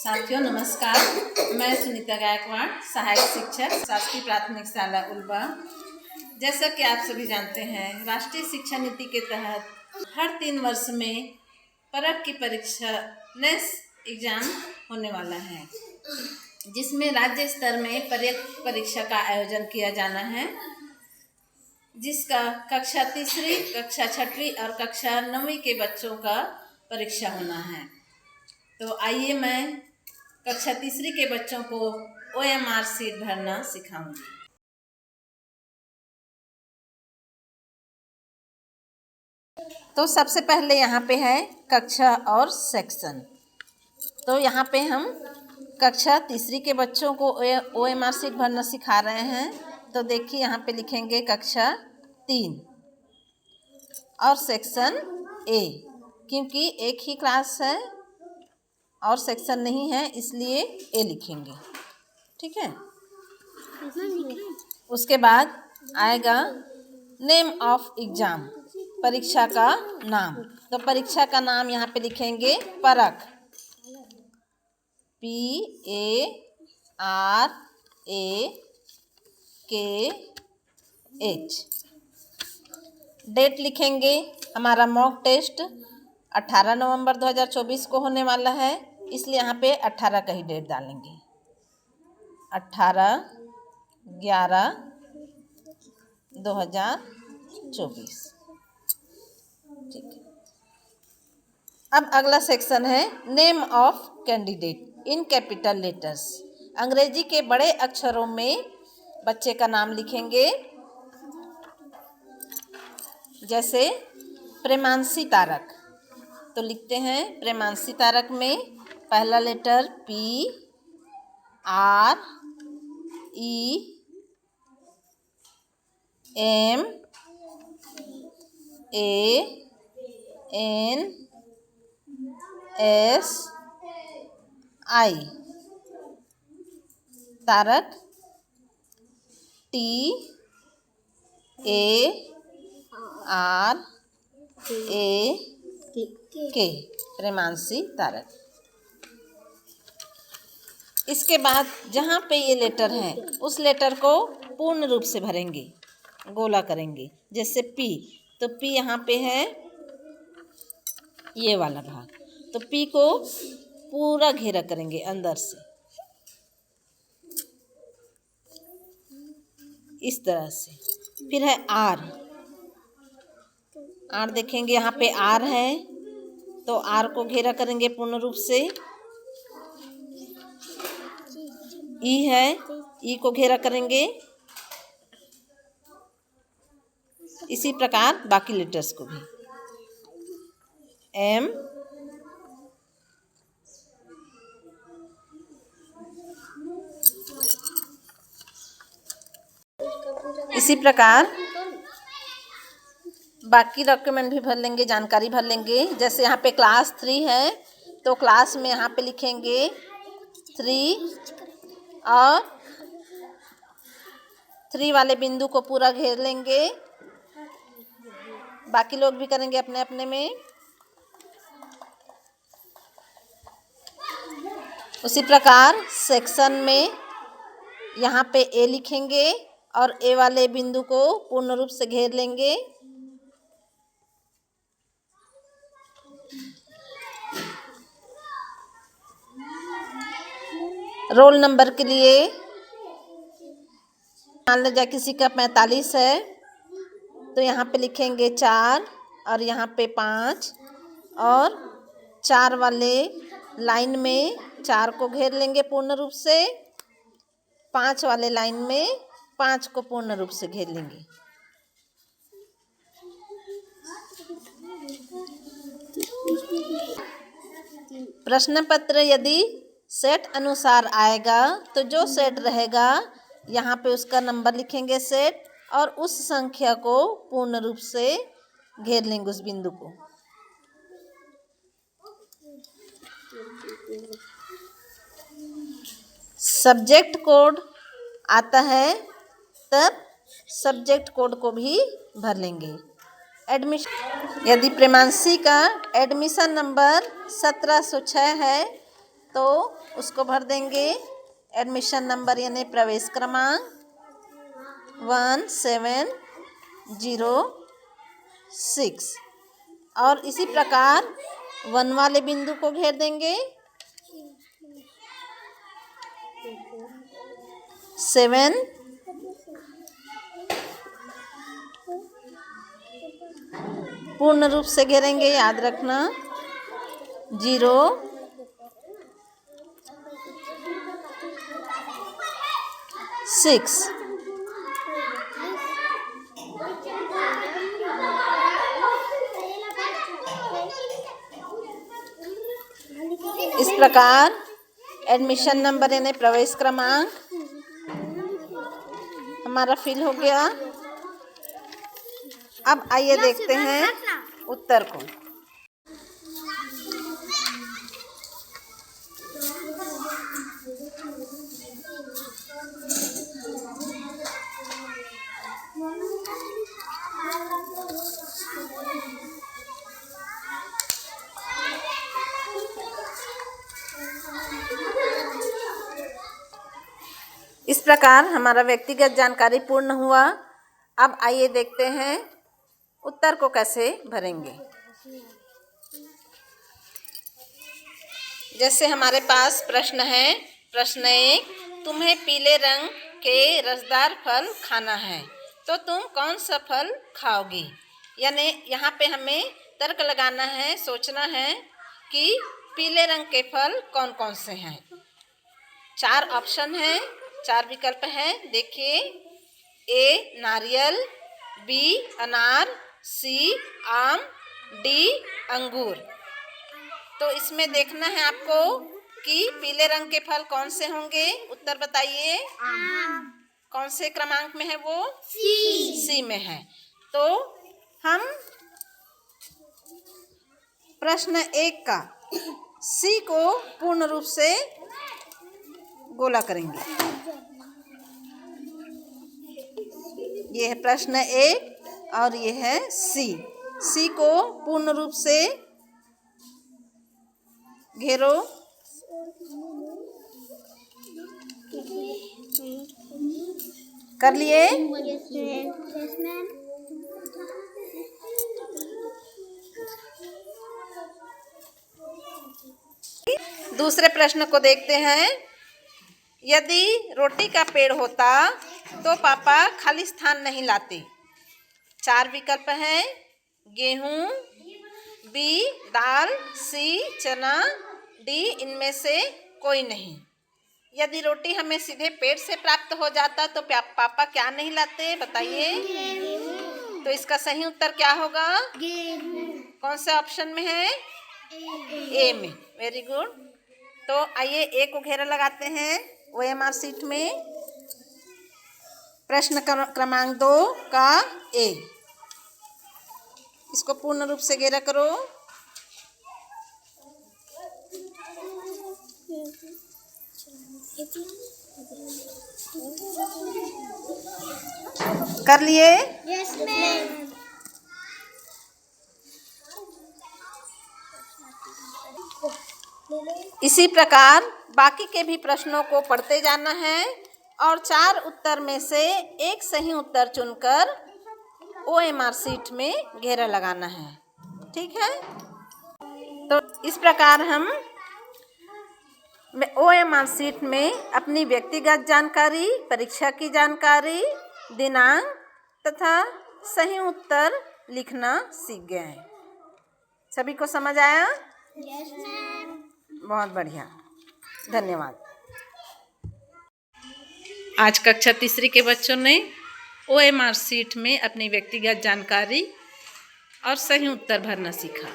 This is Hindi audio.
साथियों नमस्कार। मैं सुनीता गायकवाड़, सहायक शिक्षक, शासकीय प्राथमिक शाला उल्वा। जैसा कि आप सभी जानते हैं, राष्ट्रीय शिक्षा नीति के तहत हर 3 वर्ष में परख की परीक्षा नेस एग्जाम होने वाला है, जिसमें राज्य स्तर में परीक्षा का आयोजन किया जाना है, जिसका कक्षा 3री, कक्षा 6वीं और कक्षा 9वीं के बच्चों का परीक्षा होना है। तो आइए मैं कक्षा 3री के बच्चों को OMR शीट भरना सिखाऊंगी। तो सबसे पहले यहाँ पे है कक्षा और सेक्शन। तो यहाँ पे हम कक्षा 3री के बच्चों को OMR शीट भरना सिखा रहे हैं। तो देखिए यहाँ पे लिखेंगे कक्षा 3 और सेक्शन A, क्योंकि एक ही क्लास है और सेक्शन नहीं है, इसलिए A लिखेंगे। ठीक है। उसके बाद आएगा नेम ऑफ एग्जाम, परीक्षा का नाम। तो परीक्षा का नाम यहाँ पे लिखेंगे परख, PARAKH। डेट लिखेंगे, हमारा मॉक टेस्ट 18 नवंबर 2024 को होने वाला है, इसलिए यहाँ पे 18 का ही डेट डालेंगे। 18/11/2024। ठीक है। अब अगला सेक्शन है name of candidate in capital letters. अंग्रेजी के बड़े अक्षरों में बच्चे का नाम लिखेंगे। जैसे प्रेमांशी तारक, तो लिखते हैं प्रेमांशी तारक में पहला letter PREMANSI, Tarak TARAK, Premanshi Tarak. इसके बाद जहाँ पे ये लेटर है उस लेटर को पूर्ण रूप से भरेंगे, गोला करेंगे। जैसे P, तो P यहाँ पे है ये वाला भाग, तो P को पूरा घेरा करेंगे अंदर से, इस तरह से। फिर है R, देखेंगे यहाँ पे R है, तो R को घेरा करेंगे पूर्ण रूप से। E है, E को घेरा करेंगे। इसी प्रकार बाकी लेटर्स को भी। M, इसी प्रकार बाकी डॉक्यूमेंट भी भर लेंगे, जानकारी भर लेंगे। जैसे यहाँ पे क्लास 3 है, तो क्लास में यहाँ पे लिखेंगे 3 और 3 वाले बिंदु को पूरा घेर लेंगे। बाकी लोग भी करेंगे अपने अपने में। उसी प्रकार सेक्शन में यहाँ पे A लिखेंगे और A वाले बिंदु को पूर्ण रूप से घेर लेंगे। रोल नंबर के लिए मान लीजिए किसी का 45 है, तो यहाँ पे लिखेंगे 4 और यहाँ पे 5, और 4 वाले लाइन में 4 को घेर लेंगे पूर्ण रूप से। 5 वाले लाइन में 5 को पूर्ण रूप से घेर लेंगे। प्रश्न पत्र यदि सेट अनुसार आएगा तो जो सेट रहेगा यहाँ पे उसका नंबर लिखेंगे सेट, और उस संख्या को पूर्ण रूप से घेर लेंगे उस बिंदु को। सब्जेक्ट कोड आता है तब सब्जेक्ट कोड को भी भर लेंगे। एडमिशन, यदि प्रेमांशी का एडमिशन नंबर 1706 है तो उसको भर देंगे। एडमिशन नंबर यानी प्रवेश क्रमांक 1706 और इसी प्रकार 1 वाले बिंदु को घेर देंगे। 7 पूर्ण रूप से घेरेंगे, याद रखना। 0 6 इस प्रकार एडमिशन नंबर यानी प्रवेश क्रमांक हमारा फिल हो गया। अब आइए देखते हैं उत्तर को। इस प्रकार हमारा व्यक्तिगत जानकारी पूर्ण हुआ। अब आइए देखते हैं उत्तर को कैसे भरेंगे। जैसे हमारे पास प्रश्न है। प्रश्न 1, तुम्हें पीले रंग के रसदार फल खाना है, तो तुम कौन सा फल खाओगी? यानी यहाँ पे हमें तर्क लगाना है, सोचना है कि पीले रंग के फल कौन कौन से हैं। 4 ऑप्शन हैं, 4 विकल्प हैं। देखिए, ए नारियल, बी अनार, सी आम, डी अंगूर। तो इसमें देखना है आपको कि पीले रंग के फल कौन से होंगे। उत्तर बताइए। कौन से क्रमांक में है वो? सी में है। तो हम प्रश्न 1 का सी को पूर्ण रूप से गोला करेंगे। ये है प्रश्न 1 और ये है सी को पूर्ण रूप से घेरो। कर लिए? दूसरे प्रश्न को देखते हैं। यदि रोटी का पेड़ होता तो पापा खाली स्थान नहीं लाते। 4 विकल्प हैं। गेहूं, बी दाल, सी चना, डी इनमें से कोई नहीं। यदि रोटी हमें सीधे पेड़ से प्राप्त हो जाता तो पापा क्या नहीं लाते? बताइए। तो इसका सही उत्तर क्या होगा? कौन से ऑप्शन में है? ए में। Very good. तो आइए ए को घेरा लगाते हैं OMR शीट में। प्रश्न क्रमांक 2 का ए, इसको पूर्ण रूप से घेरा करो। कर लिए? Yes ma'am. इसी प्रकार बाकी के भी प्रश्नों को पढ़ते जाना है और 4 उत्तर में से एक सही उत्तर चुनकर OMR शीट में घेरा लगाना है। ठीक है? तो इस प्रकार हम OMR शीट में अपनी व्यक्तिगत जानकारी, परीक्षा की जानकारी, दिनांक तथा सही उत्तर लिखना सीख गए हैं। सभी को समझ आया? Yes ma'am. बहुत बढ़िया, धन्यवाद। आज कक्षा 3 के बच्चों ने OMR शीट में अपनी व्यक्तिगत जानकारी और सही उत्तर भरना सीखा।